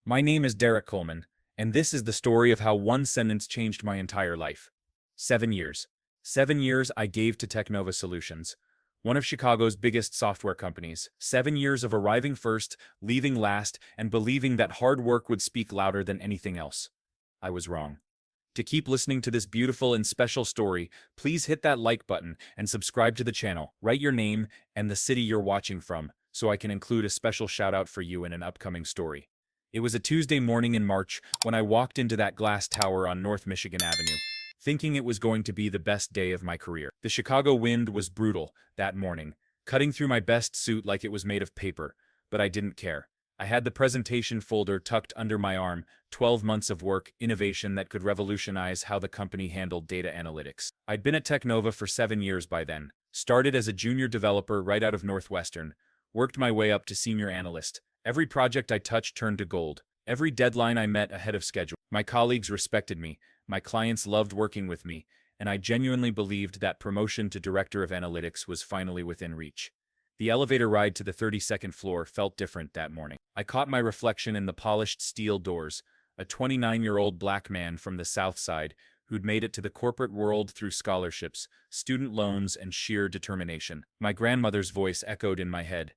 My name is Derek Coleman, and this is the story of how one sentence changed my entire life. 7 years. 7 years I gave to Technova Solutions, one of Chicago's biggest software companies. 7 years of arriving first, leaving last, and believing that hard work would speak louder than anything else. I was wrong. To keep listening to this beautiful and special story, please hit that like button and subscribe to the channel. Write your name and the city you're watching from, so I can include a special shout out for you in an upcoming story. It was a Tuesday morning in March when I walked into that glass tower on North Michigan Avenue, thinking it was going to be the best day of my career. The Chicago wind was brutal that morning, cutting through my best suit like it was made of paper, but I didn't care. I had the presentation folder tucked under my arm, 12 months of work, innovation that could revolutionize how the company handled data analytics. I'd been at Technova for 7 years by then, started as a junior developer right out of Northwestern, worked my way up to senior analyst. Every project I touched turned to gold. Every deadline I met ahead of schedule. My colleagues respected me, my clients loved working with me, and I genuinely believed that promotion to director of analytics was finally within reach. The elevator ride to the 32nd floor felt different that morning. I caught my reflection in the polished steel doors, a 29-year-old black man from the South Side who'd made it to the corporate world through scholarships, student loans, and sheer determination. My grandmother's voice echoed in my head.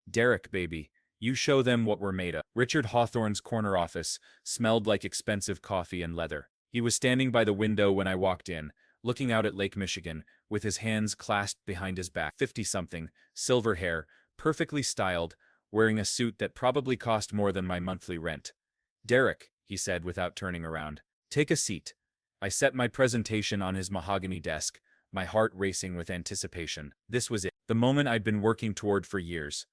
"Derek, baby, you show them what we're made of." Richard Hawthorne's corner office smelled like expensive coffee and leather. He was standing by the window when I walked in, looking out at Lake Michigan, with his hands clasped behind his back. 50-something, silver hair, perfectly styled, wearing a suit that probably cost more than my monthly rent. "Derek," he said without turning around, "take a seat." I set my presentation on his mahogany desk, my heart racing with anticipation. This was it, the moment I'd been working toward for years.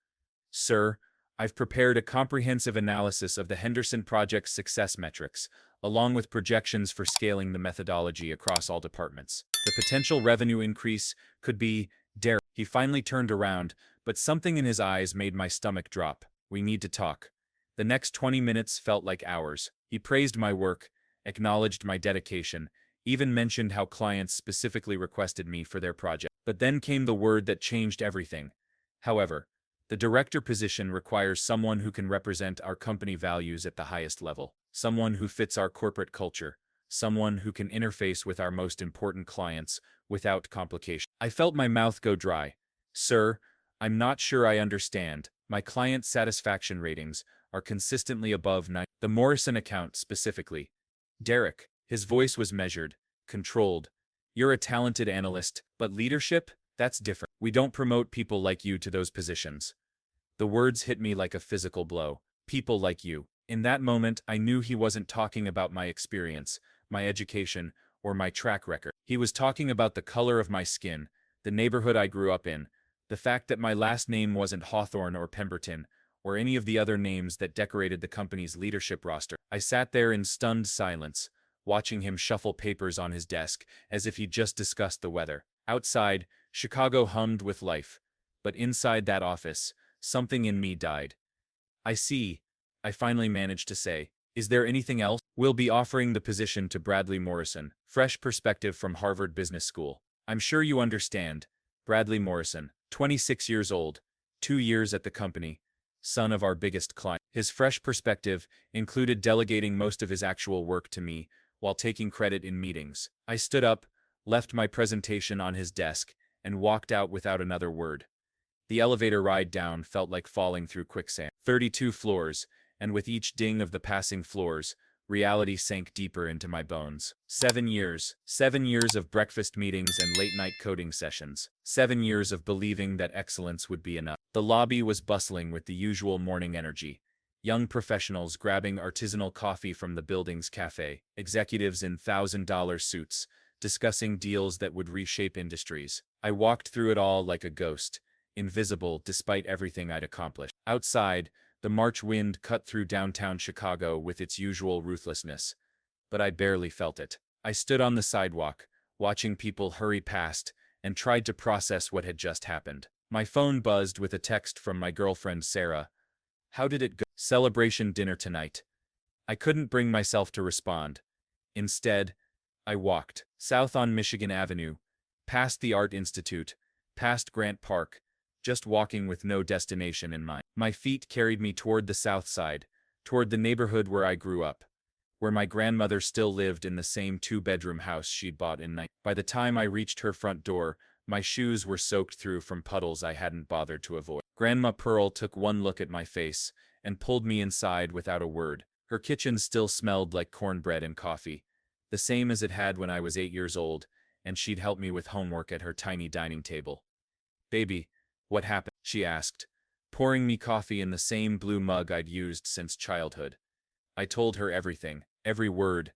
"Sir, I've prepared a comprehensive analysis of the Henderson Project's success metrics, along with projections for scaling the methodology across all departments. The potential revenue increase could be..." Derek. He finally turned around, but something in his eyes made my stomach drop. "We need to talk." The next 20 minutes felt like hours. He praised my work, acknowledged my dedication, even mentioned how clients specifically requested me for their project. But then came the word that changed everything. "However, the director position requires someone who can represent our company values at the highest level, someone who fits our corporate culture, someone who can interface with our most important clients without complication." I felt my mouth go dry. "Sir, I'm not sure I understand. My client satisfaction ratings are consistently above 9. The Morrison account specifically." "Derek," his voice was measured, controlled. "You're a talented analyst, but leadership? That's different. We don't promote people like you to those positions." The words hit me like a physical blow. People like you. In that moment, I knew he wasn't talking about my experience, my education, or my track record. He was talking about the color of my skin, the neighborhood I grew up in, the fact that my last name wasn't Hawthorne or Pemberton, or any of the other names that decorated the company's leadership roster. I sat there in stunned silence, watching him shuffle papers on his desk as if he'd just discussed the weather. Outside, Chicago hummed with life, but inside that office, something in me died. "I see," I finally managed to say. "Is there anything else?" "We'll be offering the position to Bradley Morrison, fresh perspective from Harvard Business School. I'm sure you understand. Bradley Morrison, 26 years old, 2 years at the company, son of our biggest client." His fresh perspective included delegating most of his actual work to me while taking credit in meetings. I stood up, left my presentation on his desk, and walked out without another word. The elevator ride down felt like falling through quicksand. 32 floors, and with each ding of the passing floors, reality sank deeper into my bones. 7 years. 7 years of breakfast meetings and late-night coding sessions. 7 years of believing that excellence would be enough. The lobby was bustling with the usual morning energy. Young professionals grabbing artisanal coffee from the building's cafe. Executives in $1,000 suits, discussing deals that would reshape industries. I walked through it all like a ghost, invisible despite everything I'd accomplished. Outside, the March wind cut through downtown Chicago with its usual ruthlessness, but I barely felt it. I stood on the sidewalk, watching people hurry past, and tried to process what had just happened. My phone buzzed with a text from my girlfriend Sarah. "How did it go? Celebration dinner tonight." I couldn't bring myself to respond. Instead, I walked south on Michigan Avenue, past the Art Institute, past Grant Park, just walking with no destination in mind. My feet carried me toward the south side, toward the neighborhood where I grew up, where my grandmother still lived in the same two-bedroom house she'd bought in night. By the time I reached her front door, my shoes were soaked through from puddles I hadn't bothered to avoid. Grandma Pearl took one look at my face and pulled me inside without a word. Her kitchen still smelled like cornbread and coffee, the same as it had when I was 8 years old, and she'd help me with homework at her tiny dining table. "Baby, what happened?" she asked, pouring me coffee in the same blue mug I'd used since childhood. I told her everything, every word,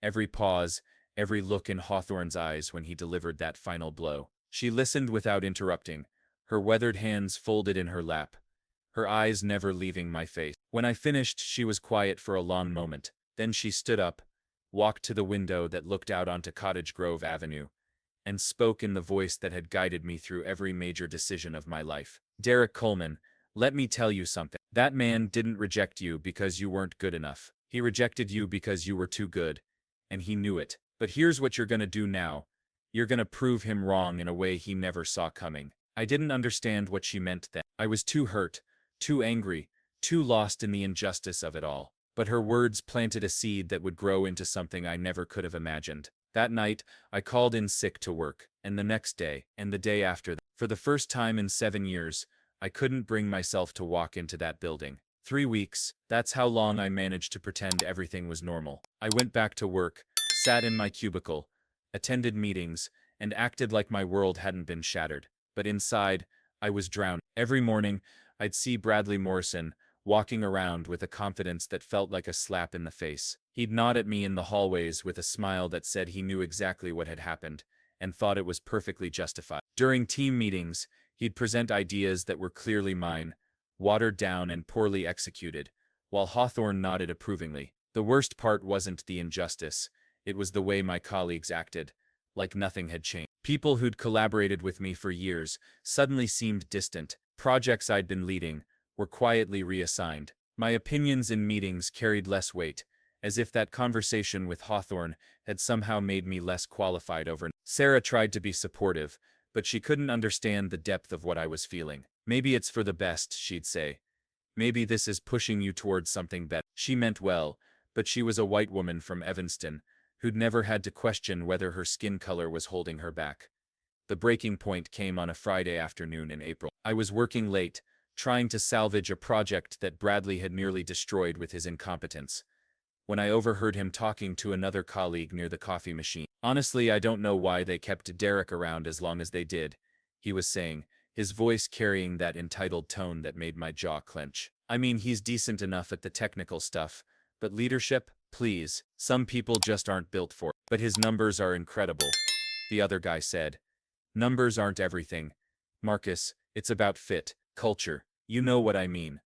every pause, every look in Hawthorne's eyes when he delivered that final blow. She listened without interrupting, her weathered hands folded in her lap, her eyes never leaving my face. When I finished, she was quiet for a long moment. Then she stood up, walked to the window that looked out onto Cottage Grove Avenue, and spoke in the voice that had guided me through every major decision of my life. "Derek Coleman, let me tell you something. That man didn't reject you because you weren't good enough. He rejected you because you were too good, and he knew it. But here's what you're gonna do now. You're gonna prove him wrong in a way he never saw coming." I didn't understand what she meant then. I was too hurt, too angry, too lost in the injustice of it all. But her words planted a seed that would grow into something I never could have imagined. That night, I called in sick to work, and the next day, and the day after that. For the first time in 7 years, I couldn't bring myself to walk into that building. 3 weeks, that's how long I managed to pretend everything was normal. I went back to work, sat in my cubicle, attended meetings, and acted like my world hadn't been shattered. But inside, I was drowned. Every morning, I'd see Bradley Morrison walking around with a confidence that felt like a slap in the face. He'd nod at me in the hallways with a smile that said he knew exactly what had happened and thought it was perfectly justified. During team meetings, he'd present ideas that were clearly mine, watered down and poorly executed, while Hawthorne nodded approvingly. The worst part wasn't the injustice, it was the way my colleagues acted, like nothing had changed. People who'd collaborated with me for years suddenly seemed distant. Projects I'd been leading were quietly reassigned. My opinions in meetings carried less weight, as if that conversation with Hawthorne had somehow made me less qualified over. Sarah tried to be supportive, but she couldn't understand the depth of what I was feeling. "Maybe it's for the best," she'd say. "Maybe this is pushing you towards something better." She meant well, but she was a white woman from Evanston, who'd never had to question whether her skin color was holding her back. The breaking point came on a Friday afternoon in April. I was working late, trying to salvage a project that Bradley had nearly destroyed with his incompetence, when I overheard him talking to another colleague near the coffee machine. "Honestly, I don't know why they kept Derek around as long as they did," he was saying, his voice carrying that entitled tone that made my jaw clench. "I mean, he's decent enough at the technical stuff, but leadership? Please, some people just aren't built for it." "But his numbers are incredible," the other guy said. "Numbers aren't everything, Marcus, it's about fit, culture, you know what I mean."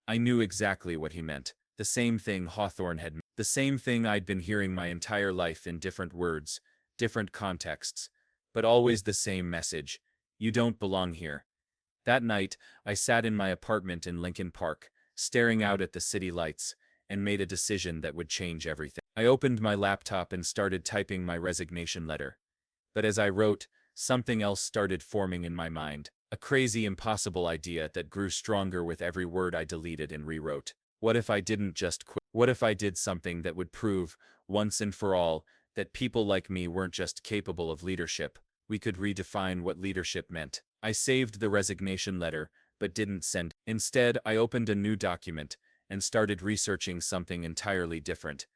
I knew exactly what he meant. The same thing Hawthorne had meant. The same thing I'd been hearing my entire life in different words, different contexts, but always the same message: you don't belong here. That night, I sat in my apartment in Lincoln Park, staring out at the city lights, and made a decision that would change everything. I opened my laptop and started typing my resignation letter. But as I wrote, something else started forming in my mind. A crazy, impossible idea that grew stronger with every word I deleted and rewrote. What if I didn't just quit? What if I did something that would prove, once and for all, that people like me weren't just capable of leadership? We could redefine what leadership meant. I saved the resignation letter, but didn't send. Instead, I opened a new document and started researching something entirely different: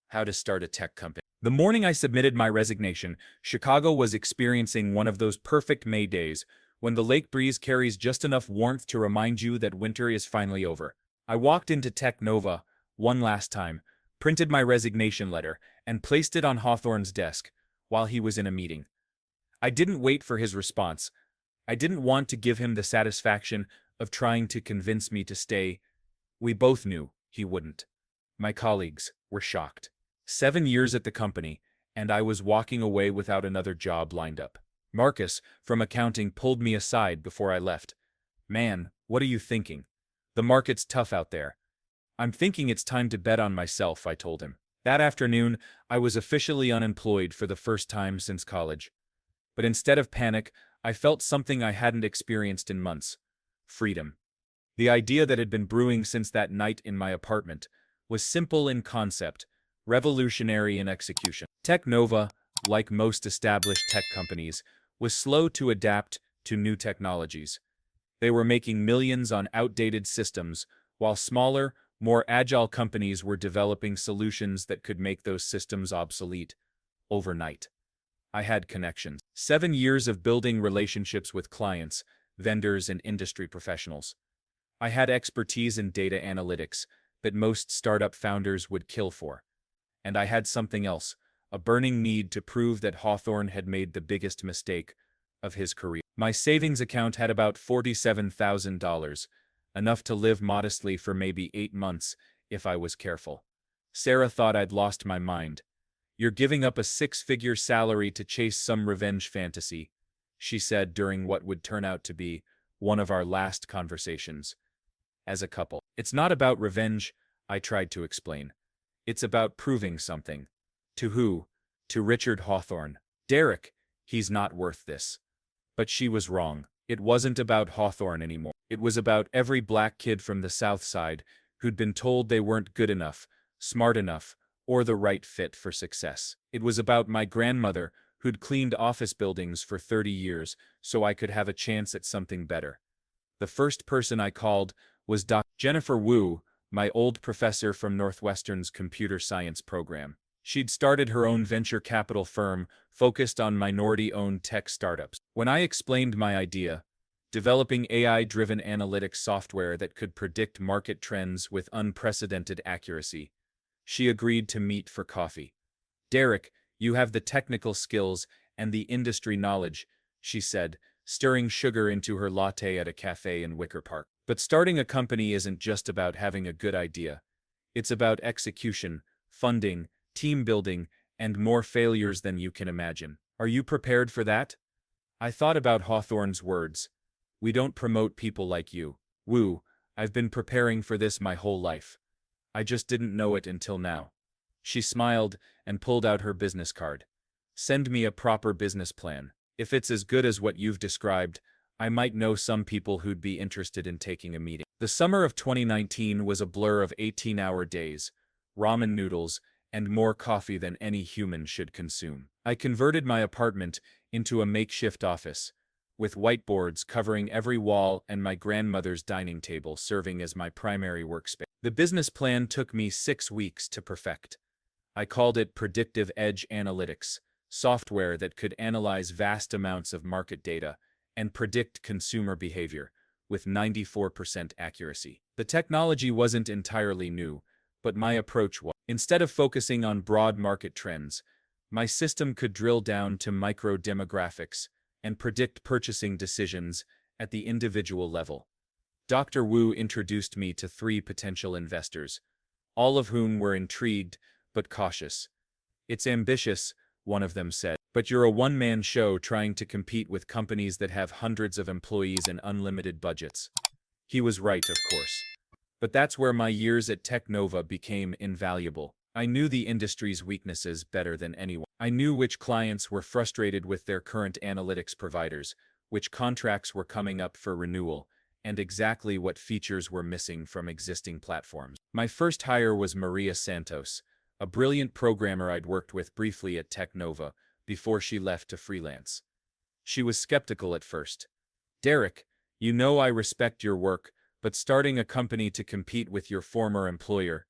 how to start a tech company. The morning I submitted my resignation, Chicago was experiencing one of those perfect May days, when the lake breeze carries just enough warmth to remind you that winter is finally over. I walked into Tech Nova one last time, printed my resignation letter, and placed it on Hawthorne's desk while he was in a meeting. I didn't wait for his response. I didn't want to give him the satisfaction of trying to convince me to stay. We both knew he wouldn't. My colleagues were shocked. 7 years at the company, and I was walking away without another job lined up. Marcus, from accounting, pulled me aside before I left. "Man, what are you thinking? The market's tough out there." "I'm thinking it's time to bet on myself," I told him. That afternoon, I was officially unemployed for the first time since college. But instead of panic, I felt something I hadn't experienced in months: freedom. The idea that had been brewing since that night in my apartment, was simple in concept, revolutionary in execution. Technova, like most established tech companies, was slow to adapt to new technologies. They were making millions on outdated systems, while smaller, more agile companies were developing solutions that could make those systems obsolete overnight. I had connections. 7 years of building relationships with clients, vendors, and industry professionals. I had expertise in data analytics that most startup founders would kill for. And I had something else, a burning need to prove that Hawthorne had made the biggest mistake of his career. My savings account had about $47,000, enough to live modestly for maybe 8 months if I was careful. Sarah thought I'd lost my mind. "You're giving up a 6-figure salary to chase some revenge fantasy," she said during what would turn out to be one of our last conversations as a couple. "It's not about revenge," I tried to explain. "It's about proving something." "To who?" "To Richard Hawthorne." "Derek, he's not worth this." But she was wrong. It wasn't about Hawthorne anymore. It was about every black kid from the South Side who'd been told they weren't good enough, smart enough, or the right fit for success. It was about my grandmother who'd cleaned office buildings for 30 years so I could have a chance at something better. The first person I called was Dr. Jennifer Wu, my old professor from Northwestern's computer science program. She'd started her own venture capital firm focused on minority-owned tech startups. When I explained my idea, developing AI-driven analytics software that could predict market trends with unprecedented accuracy, she agreed to meet for coffee. "Derek, you have the technical skills and the industry knowledge," she said, stirring sugar into her latte at a cafe in Wicker Park. "But starting a company isn't just about having a good idea. It's about execution, funding, team building, and more failures than you can imagine. Are you prepared for that?" I thought about Hawthorne's words. "We don't promote people like you." "Wu, I've been preparing for this my whole life. I just didn't know it until now." She smiled and pulled out her business card. "Send me a proper business plan. If it's as good as what you've described, I might know some people who'd be interested in taking a meeting." The summer of 2019 was a blur of 18-hour days, ramen noodles, and more coffee than any human should consume. I converted my apartment into a makeshift office, with whiteboards covering every wall and my grandmother's dining table serving as my primary workspace. The business plan took me 6 weeks to perfect. I called it Predictive Edge Analytics, software that could analyze vast amounts of market data and predict consumer behavior with 94% accuracy. The technology wasn't entirely new, but my approach was. Instead of focusing on broad market trends, my system could drill down to micro-demographics and predict purchasing decisions at the individual level. Dr. Wu introduced me to 3 potential investors, all of whom were intrigued but cautious. "It's ambitious," one of them said, "but you're a one-man show trying to compete with companies that have hundreds of employees and unlimited budgets." He was right, of course. But that's where my years at Technova became invaluable. I knew the industry's weaknesses better than anyone. I knew which clients were frustrated with their current analytics providers, which contracts were coming up for renewal, and exactly what features were missing from existing platforms. My first hire was Maria Santos, a brilliant programmer I'd worked with briefly at Technova before she left to freelance. She was skeptical at first. "Derek, you know I respect your work, but starting a company to compete with your former employer,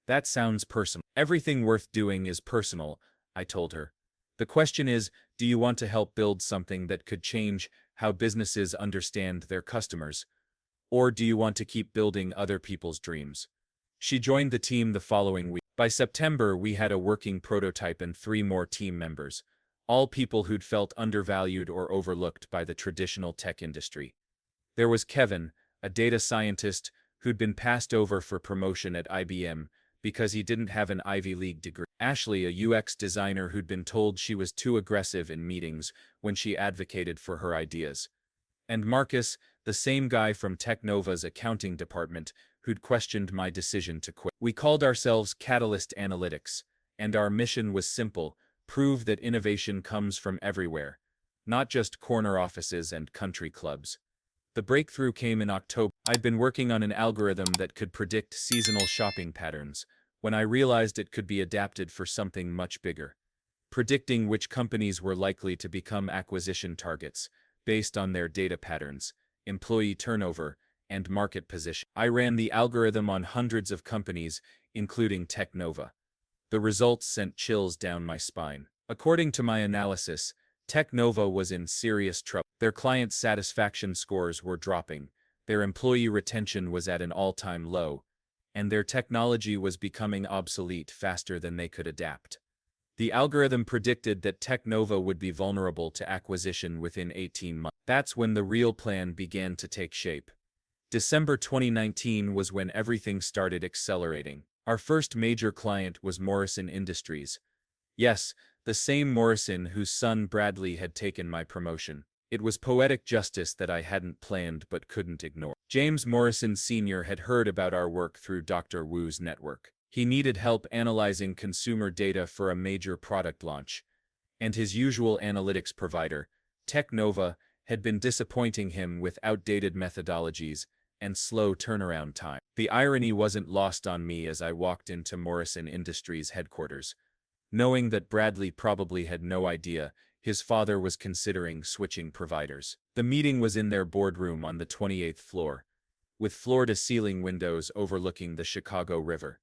that sounds personal." "Everything worth doing is personal," I told her. "The question is, do you want to help build something that could change how businesses understand their customers? Or do you want to keep building other people's dreams?" She joined the team the following week. By September, we had a working prototype and 3 more team members, all people who'd felt undervalued or overlooked by the traditional tech industry. There was Kevin, a data scientist who'd been passed over for promotion at IBM because he didn't have an Ivy League degree. Ashley, a UX designer who'd been told she was too aggressive in meetings when she advocated for her ideas. And Marcus, the same guy from Technova's accounting department who'd questioned my decision to quit. We called ourselves Catalyst Analytics, and our mission was simple: prove that innovation comes from everywhere, not just corner offices and country clubs. The breakthrough came in October. I'd been working on an algorithm that could predict seasonal shopping patterns, when I realized it could be adapted for something much bigger, predicting which companies were likely to become acquisition targets based on their data patterns, employee turnover, and market position. I ran the algorithm on hundreds of companies, including Teknova. The results sent chills down my spine. According to my analysis, Teknova was in serious trouble. Their client satisfaction scores were dropping, their employee retention was at an all-time low, and their technology was becoming obsolete faster than they could adapt. The algorithm predicted that Teknova would be vulnerable to acquisition within 18 months. That's when the real plan began to take shape. December 2019 was when everything started accelerating. Our first major client was Morrison Industries. Yes, the same Morrison whose son Bradley had taken my promotion. It was poetic justice that I hadn't planned but couldn't ignore. James Morrison Sr. had heard about our work through Dr. Wu's network. He needed help analyzing consumer data for a major product launch, and his usual analytics provider, Teknova, had been disappointing him with outdated methodologies and slow turnaround time. The irony wasn't lost on me as I walked into Morrison Industries headquarters, knowing that Bradley probably had no idea his father was considering switching providers. The meeting was in their boardroom on the 28th floor, with floor-to-ceiling windows overlooking the Chicago River.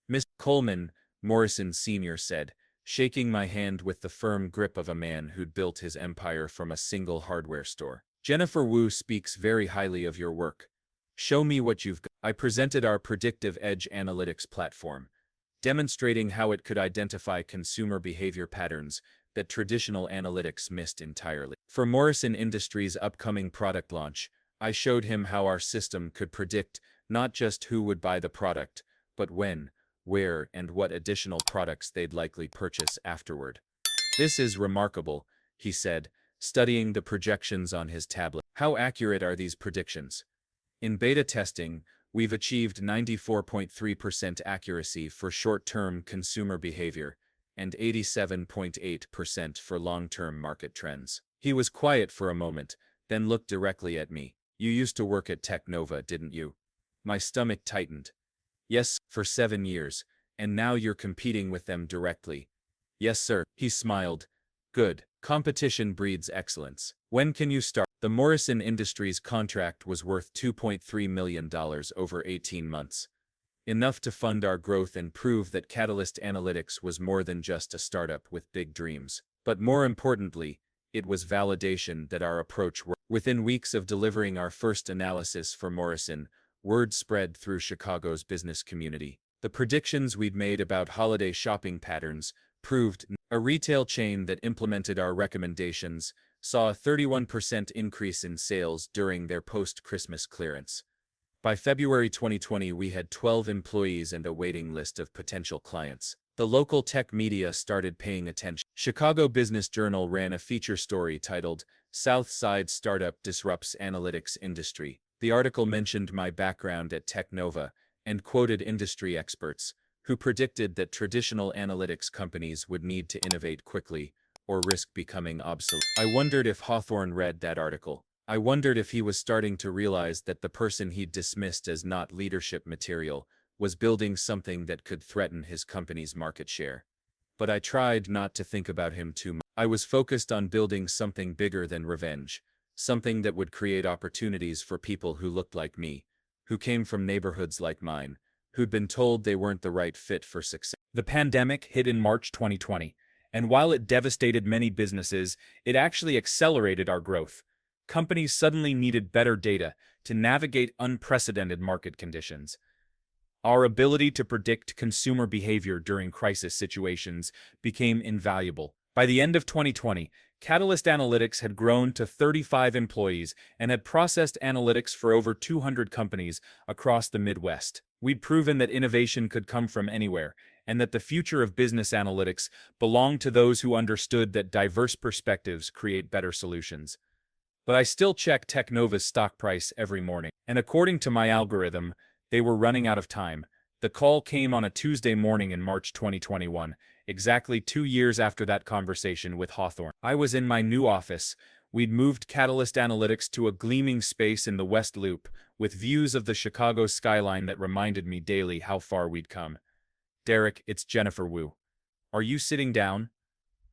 Mr. Coleman, Morrison Sr. said, shaking my hand with the firm grip of a man who'd built his empire from a single hardware store. Jennifer Wu speaks very highly of your work. Show me what you've got. I presented our Predictive Edge analytics platform, demonstrating how it could identify consumer behavior patterns that traditional analytics missed entirely. For Morrison Industries' upcoming product launch, I showed him how our system could predict not just who would buy the product, but when, where, and what additional products they'd likely purchase afterward. This is remarkable, he said, studying the projections on his tablet. How accurate are these predictions? In beta testing, we've achieved 94.3% accuracy for short-term consumer behavior and 87.8% for long-term market trends. He was quiet for a moment, then looked directly at me. You used to work at Teknova, didn't you? My stomach tightened. Yes, for 7 years, and now you're competing with them directly. Yes, sir. He smiled. Good. Competition breeds excellence. When can you start? The Morrison Industries contract was worth $2.3 million over 18 months. Enough to fund our growth and prove that Catalyst Analytics was more than just a startup with big dreams. But more importantly, it was validation that our approach worked. Within weeks of delivering our first analysis for Morrison, word spread through Chicago's business community. The predictions we'd made about holiday shopping patterns proved. A retail chain that implemented our recommendations saw a 31% increase in sales during their post-Christmas clearance. By February 2020, we had 12 employees and a waiting list of potential clients. The local tech media started paying attention. Chicago Business Journal ran a feature story titled, "South Side Startup Disrupts Analytics Industry." The article mentioned my background at Teknova and quoted industry experts who predicted that traditional analytics companies would need to innovate quickly or risk becoming obsolete. I wondered if Hawthorne read that article. I wondered if he was starting to realize that the person he'd dismissed as not leadership material was building something that could threaten his company's market share. But I tried not to think about him too much. I was focused on building something bigger than revenge, something that would create opportunities for people who looked like me, who came from neighborhoods like mine, who'd been told they weren't the right fit for success. The pandemic hit in March 2020, and while it devastated many businesses, it actually accelerated our growth. Companies suddenly needed better data to navigate unprecedented market conditions. Our ability to predict consumer behavior during crisis situations became invaluable. By the end of 2020, Catalyst Analytics had grown to 35 employees and had processed analytics for over 200 companies across the Midwest. We'd proven that innovation could come from anywhere, and that the future of business analytics belonged to those who understood that diverse perspectives create better solutions. But I still check Teknova's stock price every morning, and according to my algorithm, they were running out of time. The call came on a Tuesday morning in March 2021, exactly 2 years after that conversation with Hawthorne. I was in my new office. We'd moved Catalyst Analytics to a gleaming space in the West Loop, with views of the Chicago skyline that reminded me daily how far we'd come. Derek, it's Jennifer Wu. Are you sitting down?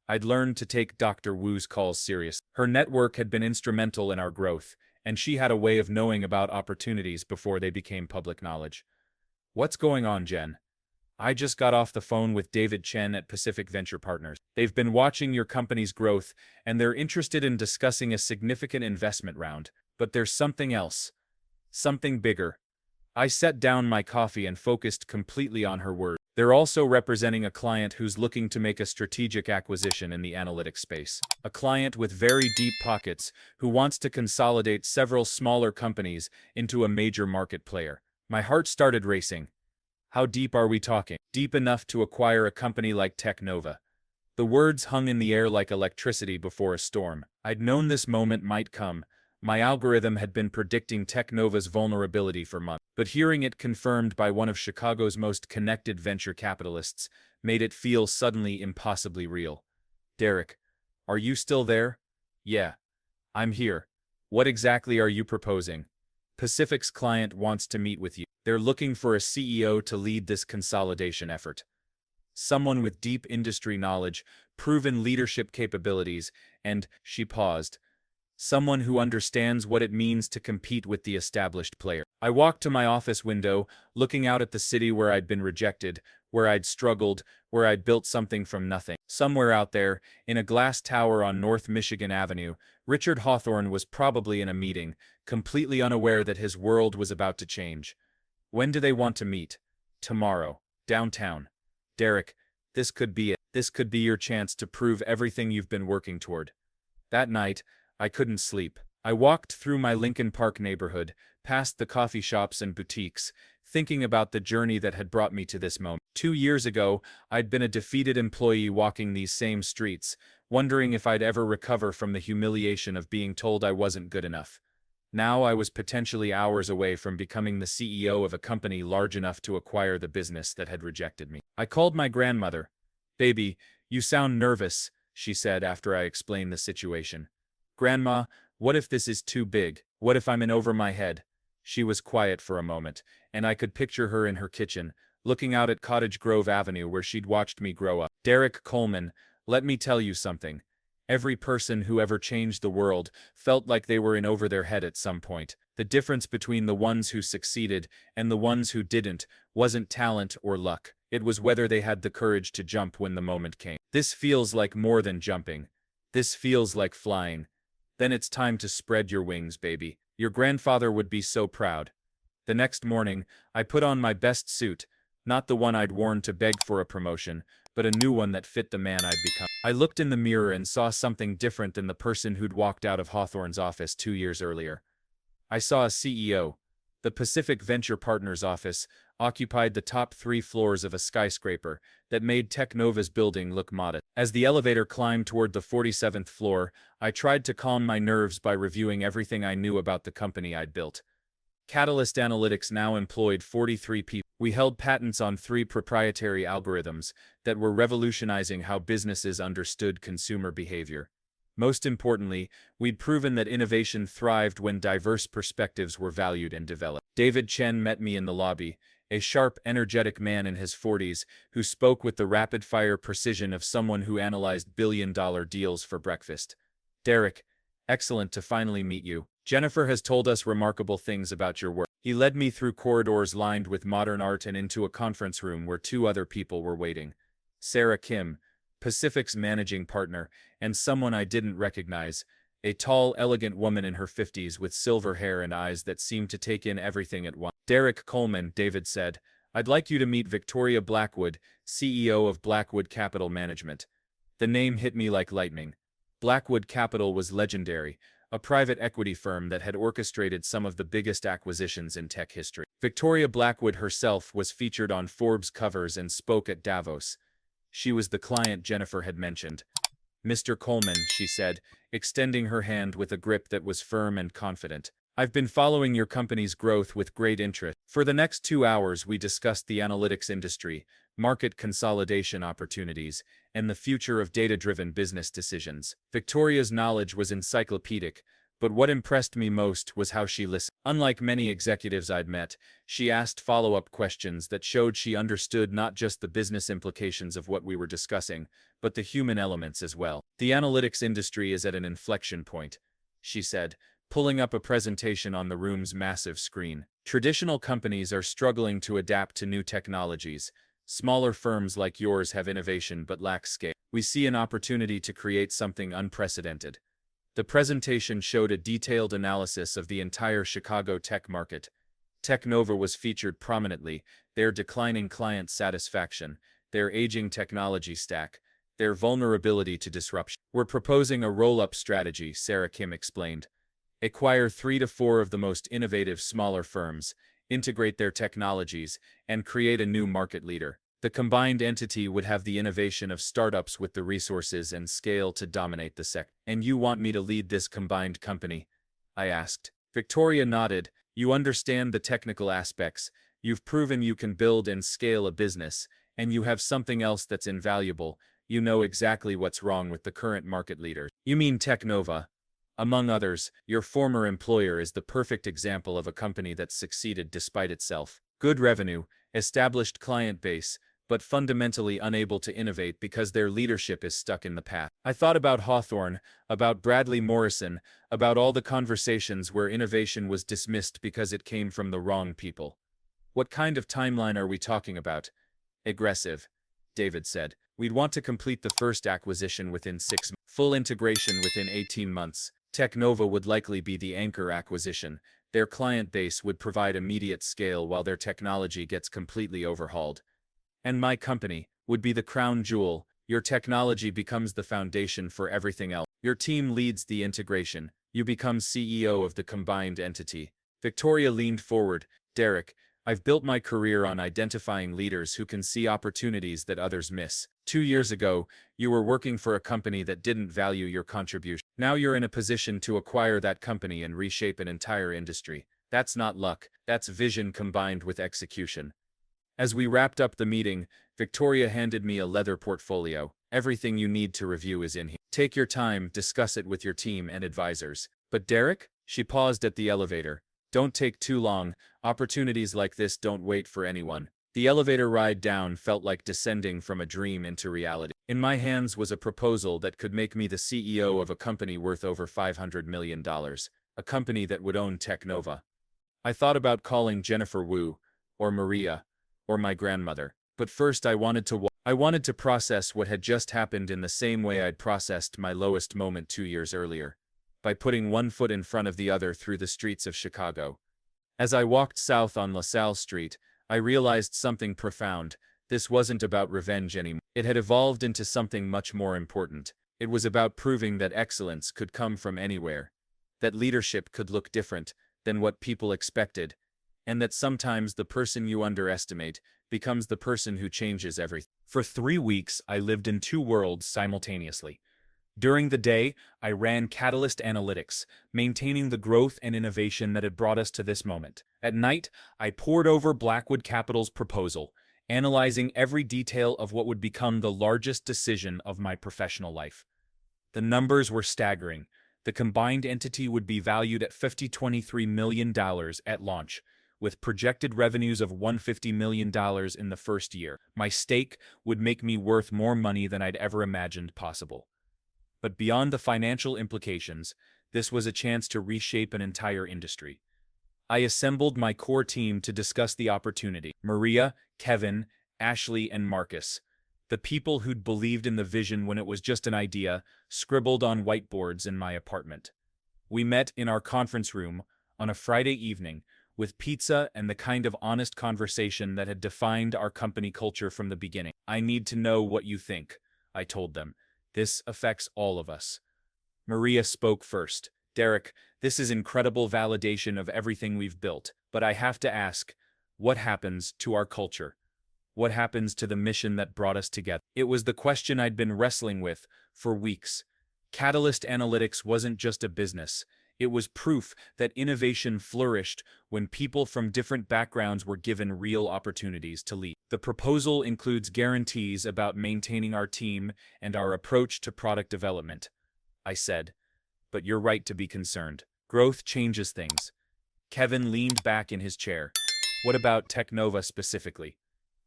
I'd learned to take Dr. Wu's calls serious. Her network had been instrumental in our growth, and she had a way of knowing about opportunities before they became public knowledge. What's going on, Jen? I just got off the phone with David Chen at Pacific Venture Partners. They've been watching your company's growth, and they're interested in discussing a significant investment round. But there's something else. Something bigger. I set down my coffee and focused completely on her words. They're also representing a client who's looking to make a strategic acquisition in the analytics space. A client with very deep pockets who wants to consolidate several smaller companies into a major market player. My heart started racing. How deep are we talking? Deep enough to acquire a company like Teknova. The words hung in the air like electricity before a storm. I'd known this moment might come. My algorithm had been predicting Teknova's vulnerability for months, but hearing it confirmed by one of Chicago's most connected venture capitalists made it feel suddenly impossibly real. Derek, are you still there? Yeah, I'm here. What exactly are you proposing? Pacific's client wants to meet with you. They're looking for a CEO to lead this consolidation effort. Someone with deep industry knowledge, proven leadership capabilities, and, she paused, someone who understands what it means to compete with the established player. I walked to my office window, looking out at the city where I'd been rejected, where I'd struggled, where I'd built something from nothing. Somewhere out there, in a glass tower on North Michigan Avenue, Richard Hawthorne was probably in a meeting, completely unaware that his world was about to change. When do they want to meet? Tomorrow. Downtown. Derek, this could be it. This could be your chance to prove everything you've been working toward. That night, I couldn't sleep. I walked through my Lincoln Park neighborhood, past the coffee shops and boutiques, thinking about the journey that had brought me to this moment. 2 years ago, I'd been a defeated employee walking these same streets, wondering if I'd ever recover from the humiliation of being told I wasn't good enough. Now I was potentially hours away from becoming the CEO of a company large enough to acquire the business that had rejected me. I called my grandmother. "Baby, you sound nervous," she said after I explained the situation. "Grandma, what if this is too big? What if I'm in over my head?" She was quiet for a moment, and I could picture her in her kitchen, looking out at Cottage Grove Avenue where she'd watched me grow up. "Derek Coleman, let me tell you something. Every person who ever changed the world felt like they were in over their head at some point. The difference between the ones who succeeded and the ones who didn't wasn't talent or luck. It was whether they had the courage to jump when the moment came. This feels like more than jumping. This feels like flying. Then it's time to spread your wings, baby. Your grandfather would be so proud." The next morning, I put on my best suit, not the one I'd worn to beg for a promotion, but a new one that fit the man I'd become. I looked in the mirror and saw something different than the person who'd walked out of Hawthorne's office 2 years earlier. I saw a CEO. The Pacific Venture Partners office occupied the top 3 floors of a skyscraper that made Teknova's building look modest. As the elevator climbed toward the 47th floor, I tried to calm my nerves by reviewing everything I knew about the company I'd built. Catalyst Analytics now employed 43 people. We held patents on 3 proprietary algorithms that were revolutionizing how businesses understood consumer behavior. Most importantly, we'd proven that innovation thrived when diverse perspectives were valued and developed. David Chen met me in the lobby, a sharp, energetic man in his 40s who spoke with the rapid-fire precision of someone who analyzed billion-dollar deals for breakfast. "Derek, excellent to finally meet you. Jennifer has told us remarkable things about your work." He led me through corridors lined with modern art and into a conference room where 2 other people were waiting. Sarah Kim, Pacific's managing partner, and someone I didn't recognize, a tall, elegant woman in her 50s with silver hair and eyes that seemed to take in everything at once. "Derek Coleman," David said, "I'd like you to meet Victoria Blackwood, CEO of Blackwood Capital Management." The name hit me like lightning. Blackwood Capital was legendary, a private equity firm that had orchestrated some of the biggest acquisitions in tech history. Victoria Blackwood herself was featured on Forbes covers and spoke at Davos. She was the client Jennifer had mentioned. "Mr. Coleman," she said, extending her hand with a grip that was firm and confident. "I've been following your company's growth with great interest." For the next 2 hours, we discussed the analytics industry, market consolidation opportunities, and the future of data-driven business decisions. Victoria's knowledge was encyclopedic, But what impressed me most was how she listened. Unlike many executives I'd met, she asked follow-up questions that showed she understood not just the business implications of what we were discussing, but the human elements as well. The analytics industry is at an inflection point, she said, pulling up a presentation on the room's massive screen. Traditional companies are struggling to adapt to new technologies. Smaller firms like yours have innovation but lack scale. We see an opportunity to create something unprecedented. The presentation showed a detailed analysis of the entire Chicago tech market. Teknova was featured prominently, their declining client satisfaction, their aging technology stack, their vulnerability to disruption. We're proposing a roll-up strategy, Sarah Kim explained. Acquire 3 to 4 of the most innovative smaller firms, integrate their technologies, and create a new market leader. The combined entity would have the innovation of startups with the resources and scale to dominate the sector. And you want me to lead this combined company? I asked. Victoria nodded. You understand the technical aspects, you've proven you can build and scale a business, and you have something else that's invaluable. You know exactly what's wrong with the current market leader. You mean Teknova? Among others, your former employer is the perfect example of a company that succeeded despite itself. Good revenue, established client base, but fundamentally unable to innovate because their leadership is stuck in the past. I thought about Hawthorne, about Bradley Morrison, about all the conversations where innovation was dismissed because it came from the wrong people. What kind of timeline are we talking about? Aggressive, David said. We'd want to complete the first acquisition within 6 months. Full integration within 18 months. Teknova would likely be the anchor acquisition. Their client base would provide immediate scale while their technology gets completely overhauled. And my company would be the crown jewel. Your technology becomes the foundation for everything else. Your team leads the integration. You become CEO of the combined entity. Victoria leaned forward. Derek, I've built my career on identifying leaders who can see opportunities that others miss. 2 years ago, you were working for a company that didn't value your contribution. Now you're in a position to acquire that company and reshape an entire industry. That's not luck, that's vision combined with execution. As we wrapped up the meeting, Victoria handed me a leather portfolio. Everything you need to review is in here. Take your time, discuss it with your team and advisors. But Derek? She paused at the elevator. Don't take too long, opportunities like this don't wait for anyone. The elevator ride down felt like descending from a dream into reality. In my hands was a proposal that could make me the CEO of a company worth over $500 million, a company that would own Teknova. I thought about calling Jennifer Wu, or Maria, or my grandmother. But first I wanted to process what had just happened in the same way I'd processed my lowest moment 2 years earlier, by putting one foot in front of the other through the streets of Chicago. As I walked south on LaSalle Street, I realized something profound. This wasn't about revenge anymore. It had evolved into something much more important. It was about proving that excellence could come from anywhere, that leadership could look different than what people expected, and that sometimes the person you underestimate becomes the person who changes everything. For 3 weeks, I lived in 2 worlds simultaneously. During the day, I ran Catalyst Analytics, maintaining the growth and innovation that had brought us to this moment. At night, I pored over Blackwood Capital's proposal, analyzing every detail of what would become the largest decision of my professional life. The numbers were staggering. The combined entity would be valued at $23 million at launch, with projected revenues of $150 million in the first year. My stake would make me worth more money than I'd ever imagined possible. But beyond the financial implications, this was a chance to reshape an entire industry. I assembled my core team to discuss the opportunity. Maria, Kevin, Ashley, and Marcus, the people who'd believed in the vision when it was just an idea, scribbled on whiteboards in my apartment. We met in our conference room on a Friday evening, with pizza and the kind of honest conversation that had defined our company culture from the beginning. I need to know what you think, I told them. This affects all of us. Maria spoke first. Derek, this is incredible validation of everything we've built, but I have to ask, what happens to our culture? What happens to the mission that brought us together? It was the question I'd been wrestling with for weeks. Catalyst Analytics wasn't just a business. It was proof that innovation flourished when people from different backgrounds were given real opportunities to lead. The proposal includes guarantees about maintaining our team and our approach to product development, I said. but you're right to be concerned. Growth changes things. Kevin leaned back in his chair. What about Teknova specifically?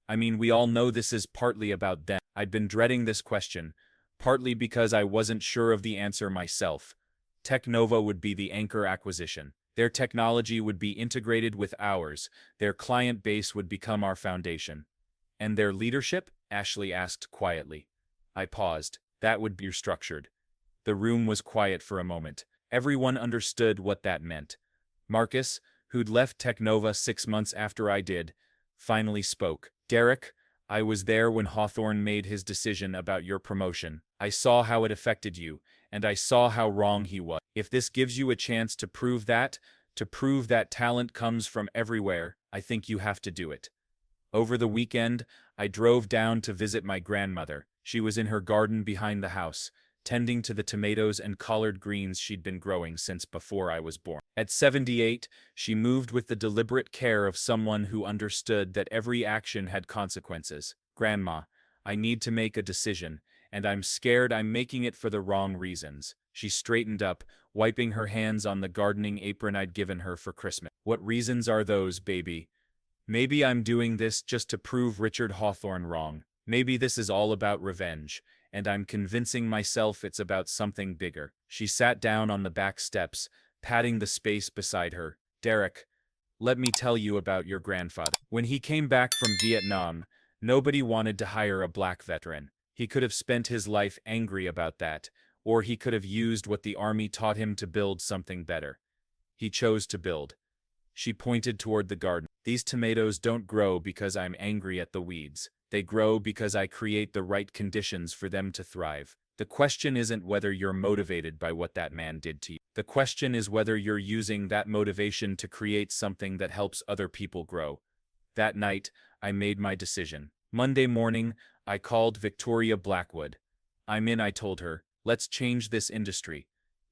I mean, we all know this is partly about them. I'd been dreading this question, partly because I wasn't sure of the answer myself. Teknova would be the anchor acquisition. Their technology would be integrated with ours. Their client base would become our foundation. And their leadership? Ashley asked quietly. I paused. That would be structured. The room was quiet for a moment. Everyone understood what that meant. Marcus, who'd left Teknova 6 months after I did, finally spoke. Derek, I was there when Hawthorne made his decision about your promotion. I saw how it affected you, and I saw how wrong he was. If this gives you a chance to prove that talent comes from everywhere, I think you have to do it. Over the weekend, I drove down to visit my grandmother. She was in her garden behind the house, tending to the tomatoes and collard greens she'd been growing since before I was born. At 78, she moved with the deliberate care of someone who understood that every action had consequences. Grandma, I need to make a decision, and I'm scared I'm making it for the wrong reasons. She straightened up, wiping her hands on the gardening apron I'd given her for Christmas. What reasons are those, baby? Maybe I'm doing this just to prove Richard Hawthorne wrong. Maybe this is all about revenge, and I'm convincing myself it's about something bigger. She sat down on the back steps, patting the space beside her. Derek, let me tell you about your grandfather. When he came back from Vietnam, nobody wanted to hire a black veteran. He could have spent his life angry about that, or he could have used what the army taught him to build something better. He chose to build. She pointed toward the garden. These tomatoes don't grow because I'm angry at the weeds. They grow because I create the right conditions for them to thrive. The question isn't whether you're motivated by what that man did to you. The question is whether you're using that motivation to create something that helps other people grow. That night, I made my decision. Monday morning, I called Victoria Blackwood. I'm in, I told her. Let's change this industry.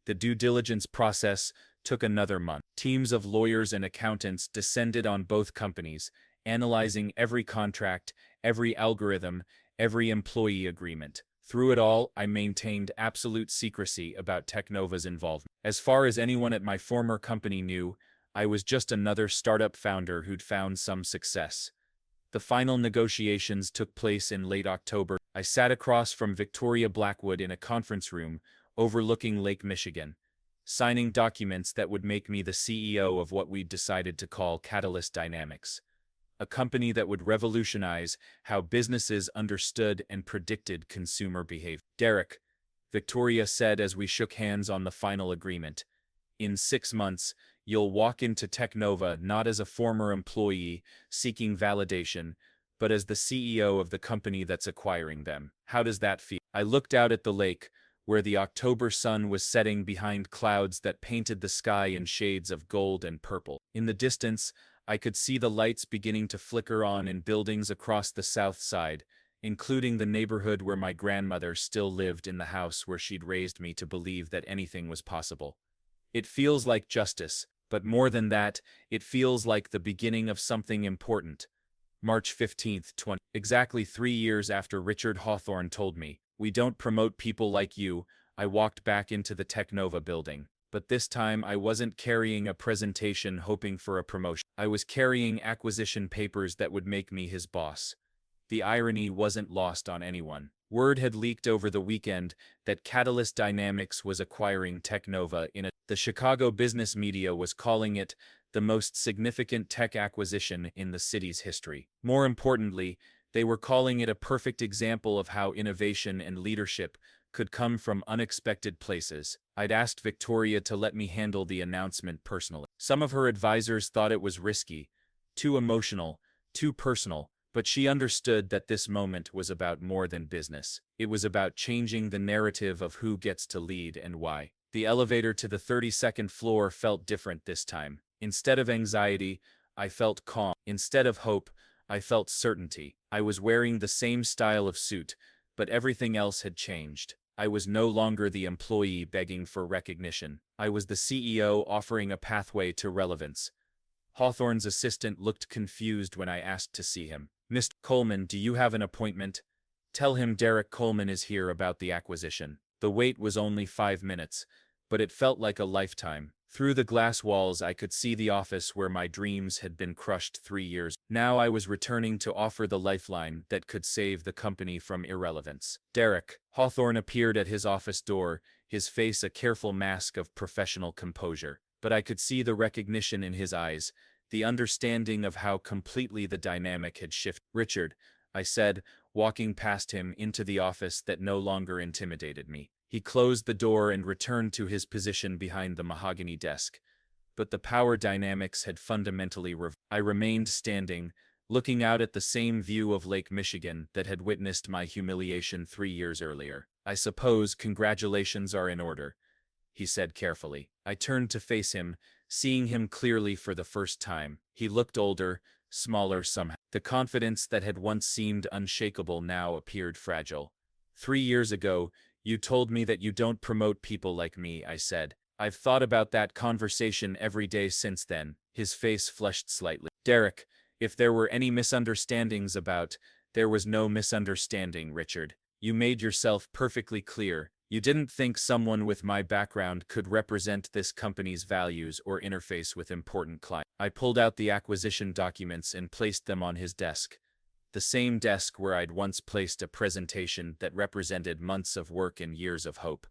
The due diligence process took another month. Teams of lawyers and accountants descended on both companies, analyzing every contract, every algorithm, every employee agreement. Through it all, I maintained absolute secrecy about Teknova's involvement. As far as anyone at my former company knew, I was just another startup founder who'd found some success. The final negotiations took place in late October. I sat across from Victoria Blackwood in a conference room overlooking Lake Michigan, signing documents that would make me the CEO of what we'd decided to call Catalyst Dynamics, a company that would revolutionize how businesses understood and predicted consumer behavior. Derek, Victoria said as we shook hands on the final agreement, in 6 months, you'll walk into Teknova not as a former employee seeking validation, but as the CEO of the company that's acquiring them. How does that feel? I looked out at the lake, where the October sun was setting behind clouds that painted the sky in shades of gold and purple. In the distance, I could see the lights beginning to flicker on in buildings across the south side, including the neighborhood where my grandmother still lived in the house where she'd raised me to believe that anything was possible. It feels like justice, but more than that, it feels like the beginning of something important. March 15th, exactly 3 years after Richard Hawthorne told me, "We don't promote people like you," I walked back into the Teknova building. But this time I wasn't carrying a presentation hoping for a promotion. I was carrying acquisition papers that would make me his boss. The irony wasn't lost on anyone. Word had leaked over the weekend that Catalyst Dynamics was acquiring Teknova the Chicago business media was calling it the most significant tech acquisition in the city's history. More importantly, they were calling it a perfect example of how innovation and leadership could come from unexpected places. I'd asked Victoria to let me handle the announcement personally. Some of her advisors thought it was risky, too emotional, too personal, but she understood that this moment was about more than business. It was about changing the narrative of who gets to lead and why. The elevator to the 32nd floor felt different this time. Instead of anxiety, I felt calm. Instead of hope, I felt certainty. I was wearing the same style of suit, but everything else had changed. I was no longer the employee begging for recognition. I was the CEO offering a pathway to relevance. Hawthorne's assistant looked confused when I asked to see him. "Mr. Coleman, do you have an appointment? Tell him Derek Coleman is here about the acquisition." The wait was only 5 minutes, but it felt like a lifetime. Through the glass walls, I could see the office where my dreams had been crushed 3 years. Now I was returning to offer the lifeline that could save the company from irrelevance. Derek Hawthorne appeared at his office door, his face a careful mask of professional composure. But I could see the recognition in his eyes, the understanding of how completely the dynamic had shifted. "Richard," I said, walking past him into the office that no longer intimidated me. He closed the door and returned to his position behind the mahogany desk. But the power dynamics had fundamentally reversed. I remained standing, looking out at the same view of Lake Michigan that had witnessed my humiliation 3 years earlier. "I suppose congratulations are in order," he said carefully. I turned to face him, seeing him clearly for the first time. He looked older, smaller somehow. The confidence that had once seemed unshakable now appeared fragile. "3 years ago, you told me that you don't promote people like me," I said. "I've thought about that conversation every day since then." His face flushed slightly. "Derek, if there were any misunderstandings there was no misunderstanding, Richard. You made yourself perfectly clear. You didn't think someone with my background could represent this company's values or interface with important clients." I pulled out the acquisition documents and placed them on his desk. The same desk where I'd once placed a presentation that represented months of work and years of hope.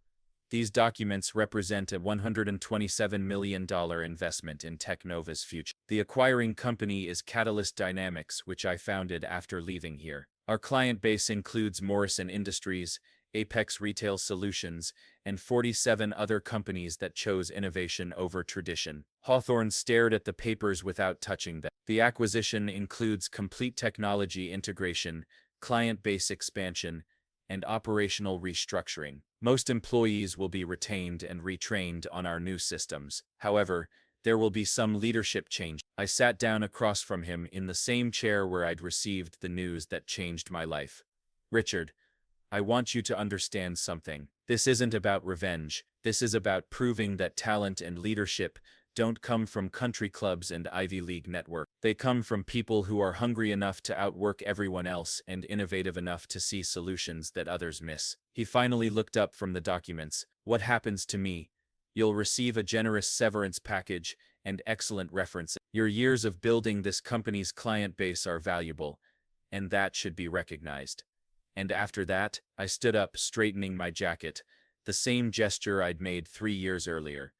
"These documents represent a $127 million investment in Teknova's future. The acquiring company is Catalyst Dynamics, which I founded after leaving here. Our client base includes Morrison Industries, Apex Retail Solutions, and 47 other companies that chose innovation over tradition." Hawthorne stared at the papers without touching them. "The acquisition includes complete technology integration, client base expansion, and operational restructuring. Most employees will be retained and retrained on our new systems. However, there will be some leadership change." I sat down across from him in the same chair where I'd received the news that changed my life. "Richard, I want you to understand something. This isn't about revenge. This is about proving that talent and leadership don't come from country clubs and Ivy League networks. They come from people who are hungry enough to outwork everyone else and innovative enough to see solutions that others miss." He finally looked up from the documents. "What happens to me? You'll receive a generous severance package and excellent references. Your years of building this company's client base are valuable, and that should be recognized." And after that, I stood up, straightening my jacket, the same gesture I'd made 3 years earlier,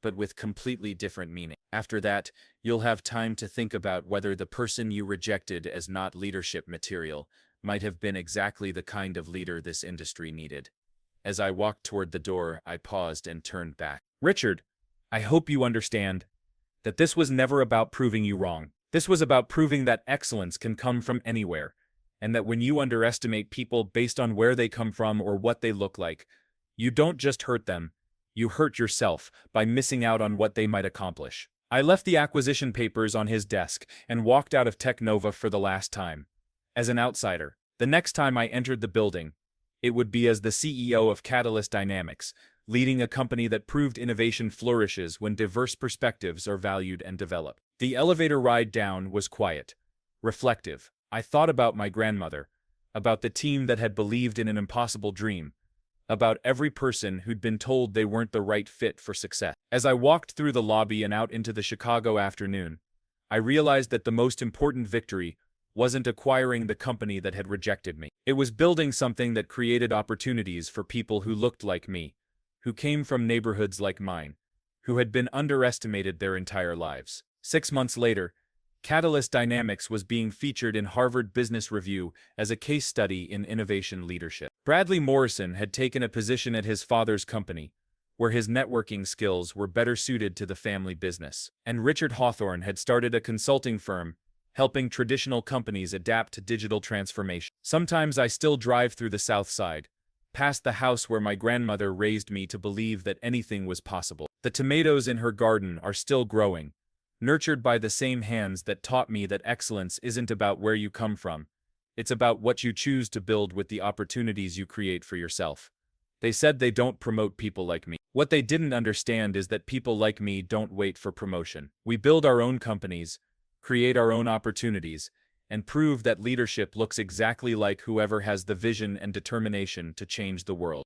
but with completely different meaning. "After that, you'll have time to think about whether the person you rejected as not leadership material might have been exactly the kind of leader this industry needed." As I walked toward the door, I paused and turned back. "Richard, I hope you understand that this was never about proving you wrong. This was about proving that excellence can come from anywhere, and that when you underestimate people based on where they come from or what they look like, you don't just hurt them, you hurt yourself by missing out on what they might accomplish." I left the acquisition papers on his desk and walked out of Teknova for the last time. As an outsider, the next time I entered the building, it would be as the CEO of Catalyst Dynamics, leading a company that proved innovation flourishes when diverse perspectives are valued and developed. The elevator ride down was quiet, reflective. I thought about my grandmother, about the team that had believed in an impossible dream, about every person who'd been told they weren't the right fit for success. As I walked through the lobby and out into the Chicago afternoon, I realized that the most important victory wasn't acquiring the company that had rejected me. It was building something that created opportunities for people who looked like me, who came from neighborhoods like mine, who had been underestimated their entire lives. 6 months later, Catalyst Dynamics was being featured in Harvard Business Review as a case study in innovation leadership. Bradley Morrison had taken a position at his father's company, where his networking skills were better suited to the family business. And Richard Hawthorne had started a consulting firm, helping traditional companies adapt to digital transformation. Sometimes I still drive through the South Side, past the house where my grandmother raised me to believe that anything was possible. The tomatoes in her garden are still growing, nurtured by the same hands that taught me that excellence isn't about where you come from. It's about what you choose to build with the opportunities you create for yourself. They said they don't promote people like me. What they didn't understand is that people like me don't wait for promotion. We build our own companies, create our own opportunities, and prove that leadership looks exactly like whoever has the vision and determination to change the world.